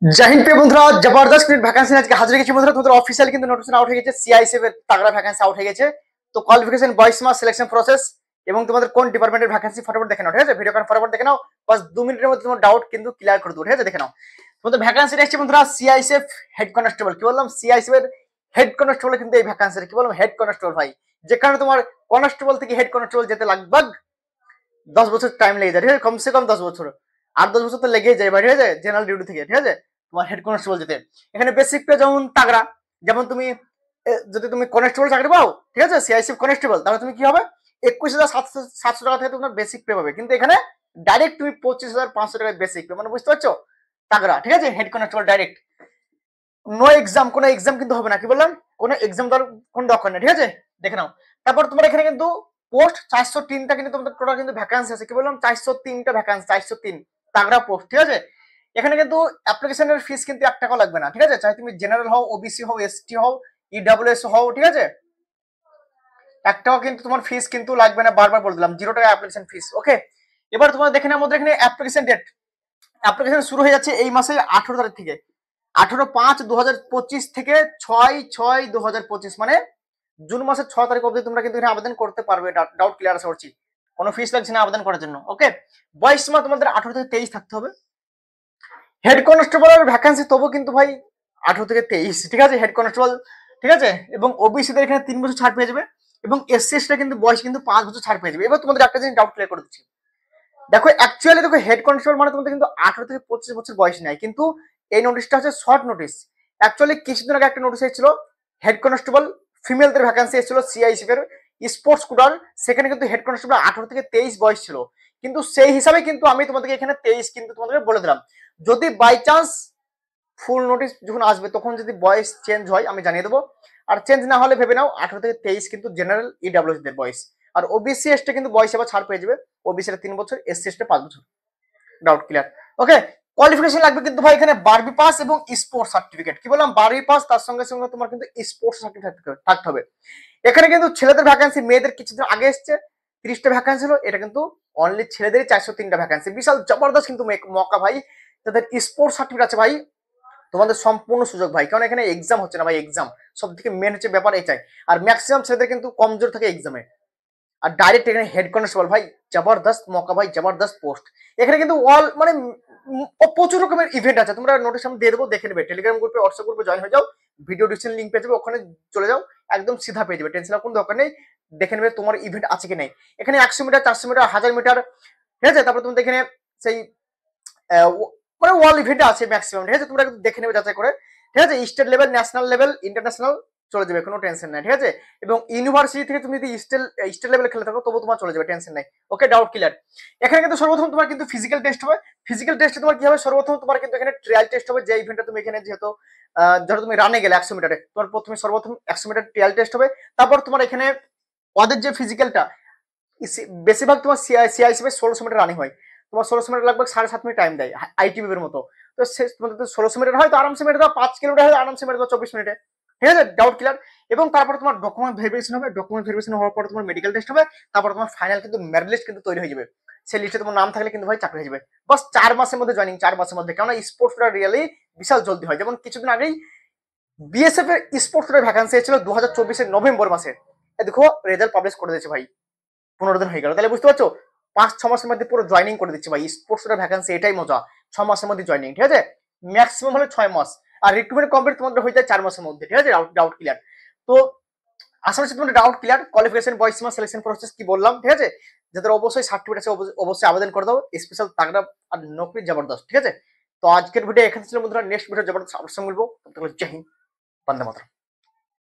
জয় হিন্দ প্রিয় বন্ধুরা, জবরদস্ত ভ্যাকান্সি আজকে হাজির হয়ে গেছি বন্ধুরা। তোমাদের অফিসিয়াল কিন্তু নোটিফিকেশন আউট হয়ে গেছে, সিআইএসএফ এর তাগড়া ভ্যাকান্সি আউট হয়ে গেছে। তো কোয়ালিফিকেশন, বয়স মাস, সিলেকশন প্রসেস এবং তোমাদের কোন ডিপার্টমেন্টের ভ্যাকান্সি ফটাফট দেখে নাও, ঠিক আছে? ভিডিও কল ফটাফট দেখে নাও, বাস 2 মিনিটের মধ্যে তোমার ডাউট কিন্তু ক্লিয়ার করে দেবো, ঠিক আছে? দেখে নাও তোমাদের ভ্যাকান্সি আসছে বন্ধুরা, সিআইএসএফ হেড কনস্টেবল। কি বললাম? সিআইএসএফ এর হেড কনস্টেবল কিন্তু এই ভ্যাকান্সি। কি বললাম? হেড কনস্টেবল ভাই। যেখানে তোমার কনস্টেবল থেকে হেড কনস্টেবল যেতে লাগভাগ 10 বছর টাইম লেগে যায়, ঠিক আছে? কমসে কম 10 বছর, 8-10 বছর তো লেগেই যায় ভাই, ঠিক আছে? জেনারেল ডিউটি থেকে, ঠিক আছে? তোমার হেড কনস্টেবল যেতে এখানে বেসিক পে যেমন তাগড়া। যেমন তুমি যদি তুমি কনস্টেবল চাকরি পাও, ঠিক আছে, সিআইসিএফ কনস্টেবল, তাহলে তুমি কি হবে? 21,700 টাকা থেকে তোমার বেসিক পে পাবে। কিন্তু এখানে ডাইরেক্ট তুমি 25,500 টাকা বেসিক পে, মানে বুঝতে পারছো? তাগড়া, ঠিক আছে? Head constable direct, no exam, কোনো এক্সাম কিন্তু হবে না। কি বললাম? কোনো এক্সাম দেওয়ার কোনো দরকার নেই, ঠিক আছে? দেখে নাও। তারপর তোমার এখানে কিন্তু পোস্ট 403টা কিন্তু তোমাদের টোটাল কিন্তু ভ্যাকান্সি আছে। কি বললাম? 403টা ভ্যাকান্সি, 403 তাগড়া পোস্ট, ঠিক আছে? এখানে কিন্তু অ্যাপ্লিকেশনের ফিস কিন্তু 1 টাকাও লাগবে না, ঠিক আছে? চাই তুমি জেনারেল হও, ওবিসি হও, এসটি হও, ইডব্লিউএস হও, ঠিক আছে? 1 টাকাও কিন্তু তোমার ফিস কিন্তু লাগবে না, বারবার বলে দিলাম, 0 টাকা অ্যাপ্লিকেশন ফিস। ওকে, এবার তোমার দেখে নাও আমাদের এখানে অ্যাপ্লিকেশন ডেট। অ্যাপ্লিকেশন শুরু হয়ে যাচ্ছে এই মাসে 18 তারিখ থেকে, 18/5/2025 থেকে 6/6/2025, মানে জুন মাসের 6 তারিখ অবধি তোমরা কিন্তু এখানে আবেদন করতে পারবে। ডাউট ক্লিয়ার আশা করছি। কোনো ফিস লাগছে না আবেদন করার জন্য। ওকে, বয়স সীমা তোমাদের 18 থেকে 23 থাকতে হবে। হেড কনস্টেবলের ভ্যাকান্সি তবু কিন্তু ভাই 18 থেকে 23, ঠিক আছে? হেড কনস্টেবল, ঠিক আছে? এবং ওবিসিদের এখানে 3 বছর ছাড় পেয়ে যাবে, এবং এসসি কিন্তু বয়স কিন্তু 5 বছর ছাড় পেয়ে যাবে। এবার তোমাদের একটা জিনিস ডাউট ক্লিয়ার করে দিচ্ছি। দেখো অ্যাকচুয়ালি দেখো, হেড কনস্টেবল মানে তোমাদের কিন্তু 18 থেকে 25 বছর বয়স নেয়, কিন্তু এই নোটিশটা হচ্ছে শর্ট নোটিশ। অ্যাকচুয়ালি কিছুদিন আগে একটা নোটিশ এসেছিল, হেড কনস্টেবল ফিমেলদের ভ্যাকান্সি এসেছিল সিআইএসএফ এর স্পোর্টস কোটার। সেখানে কিন্তু হেড কনস্টেবল 18 থেকে 23 বয়স ছিল, কিন্তু সেই হিসাবে কিন্তু আমি তোমাদেরকে এখানে 23 কিন্তু তোমাদেরকে বলে দিলাম। যদি বাই চান্স ফুল নোটিশ যখন আসবে তখন যদি বয়স চেঞ্জ হয় আমি জানিয়ে দেবো। আর চেঞ্জ না হলে ভেবে নাও 18 থেকে 23 কিন্তু জেনারেল ইডব্লিউএস দের বয়স। আর ওবিসি এসটি কিন্তু বয়স এবার ছাড় পেয়ে যাবে, ওবিসি এর 3 বছর, এসসি এসটি 5 বছর। Doubt clear? ওকে, কোয়ালিফিকেশন লাগবে কিন্তু ভাই এখানে বারবি পাস এবং স্পোর্টস সার্টিফিকেট। কি বললাম? বারবি পাস, তার সঙ্গে সঙ্গে তোমার কিন্তু স্পোর্টস সার্টিফিকেট থাকতে হবে। এখানে কিন্তু ছেলেদের ভ্যাকান্সি, মেয়েদের কিছুদিন আগে এসছে 30টা ভ্যাকান্সি ছিল, এটা কিন্তু অনলি ছেলেদেরই 403টা ভ্যাকান্সি। বিশাল জবরদস্ত কিন্তু মকা ভাই। যাদের স্পোর্টস সার্টিফিকেট আছে ভাই, তোমাদের সম্পূর্ণ সুযোগ ভাই, কারণ এখানে এক্সাম হচ্ছে না ভাই। এক্সাম সব থেকে মেন হচ্ছে ব্যাপার এটাই। আর ম্যাক্সিমাম ছেলেদের কিন্তু কমজোর থাকে এক্সামে। আর ডাইরেক্ট এখানে হেড কনস্টেবল ভাই, জবরদস্ত মকা ভাই, জবরদস্ত পোস্ট। এখানে কিন্তু অল মানে প্রচুর রকমের ইভেন্ট আছে। তোমরা নোটিশ আমি দিয়ে দেবো, দেখে নেবে। টেলিগ্রাম গ্রুপে, হোয়াটসঅ্যাপ গ্রুপে জয়েন হয়ে যাও, ভিডিও ডিসক্রিপশন লিঙ্ক পেয়ে যাবে, ওখানে চলে যাও, একদম সিধা পেয়ে যাবে। টেনশন কোনো দরকার নেই, দেখে নেবে তোমার ইভেন্ট আছে কি নেই। এখানে 100 মিটার, 400 মিটার, 1000 মিটার, ঠিক আছে? তারপর তোমাদের এখানে সেই মানে ওয়াল ইভেন্ট আছে ম্যাক্সিমাম, ঠিক আছে? তোমরা কিন্তু দেখে নেবে যাচাই করে, ঠিক আছে? State level, national level, international চলে যাবে, কোনো টেনশন নাই, ঠিক আছে? এবং ইউনিভার্সিটি থেকে তুমি যদি স্টেট লেভেলে খেলে থাকো তবু তোমার চলে যাবে, টেনশন নাই। ওকে, ডাউট ক্লিয়ার? এখানে কিন্তু সর্বপ্রথম তোমার কিন্তু ফিজিক্যাল টেস্ট হবে। ফিজিক্যাল টেস্টে তোমার কি হবে? সর্বপ্রথম তোমার কিন্তু এখানে ট্রায়াল টেস্ট হবে। যে ইভেন্টটা তুমি এখানে যেহেতু ধরো তুমি রানে গেলে 100 মিটারে, তোমার প্রথমে সর্বপ্রথম 100 মিটার ট্রায়াল টেস্ট হবে। তারপর তোমার এখানে ওদের যে ফিজিক্যালটা, বেশিরভাগ তোমার সিআইসিএফ 1600 মিটার রানিং হয়। তোমার 1600 মিটার লাগবে 7.5 মিনিট টাইম দেয়, আইটিবি এর মতো। তো তোমাদের তো 1600 মিটার হয়, তো আরামসে মেরে দাও। 5 কিলোমিটার হয় আরামসে মেরে দাও 24 মিনিটে, ঠিক আছে? Doubt clear? এবং তারপর তোমার ডকুমেন্ট ভেরিফিকেশন হবে। ডকুমেন্ট ভেরিফিকেশন হওয়ার পর তোমার মেডিকেল টেস্ট হবে। তারপর তোমার ফাইনাল কিন্তু মেরিট লিস্ট কিন্তু তৈরি হয়ে যাবে। সেই লিস্টে তোমার নাম থাকলে কিন্তু ভাই চাকরি হয়ে যাবে। বাস 4 মাসের মধ্যে জয়েনিং, 4 মাসের মধ্যে। কারণ স্পোর্টসটা রিয়েলি বিশাল জলদি হয়। যেমন কিছুদিন আগেই বিএসএফ এর স্পোর্টসের ভ্যাকান্সি ছিল 2024 নভেম্বর মাসে। দেখো রেজাল্ট পাবলিশ করে দিয়েছে ভাই, 15 দিন হয়ে গেল। তাহলে বুঝতে পারছো, 5-6 মাসের মধ্যে পুরো জয়েনিং করে দিচ্ছে ভাই। স্পোর্টসের ভ্যাকান্সি এটাই মজা, 6 মাসের মধ্যে জয়েনিং, ঠিক আছে? ম্যাক্সিমাম হলে 6 মাস, আর রিক্রুটমেন্ট কমপ্লিট তোমাদের হয়ে যায় 4 মাসের মধ্যে, ঠিক আছে? Doubt clear? তো আশা করছি তোমাদের ডাউট ক্লিয়ার। কোয়ালিফিকেশন, বয়স সীমা, সিলেকশন প্রসেস কি বললাম, ঠিক আছে? যাদের অবশ্যই সার্টিফিকেট আছে অবশ্যই আবেদন করে দাও। স্পেশাল তাগড়া আর নকরি জবরদস্ত, ঠিক আছে? তো আজকের ভিডিও এখানে ছিল বন্ধুরা। নেক্সট ভিডিও জবরদস্ত অবশ্যই বলবো। জয় হিন্দ, বন্দে মাতরম।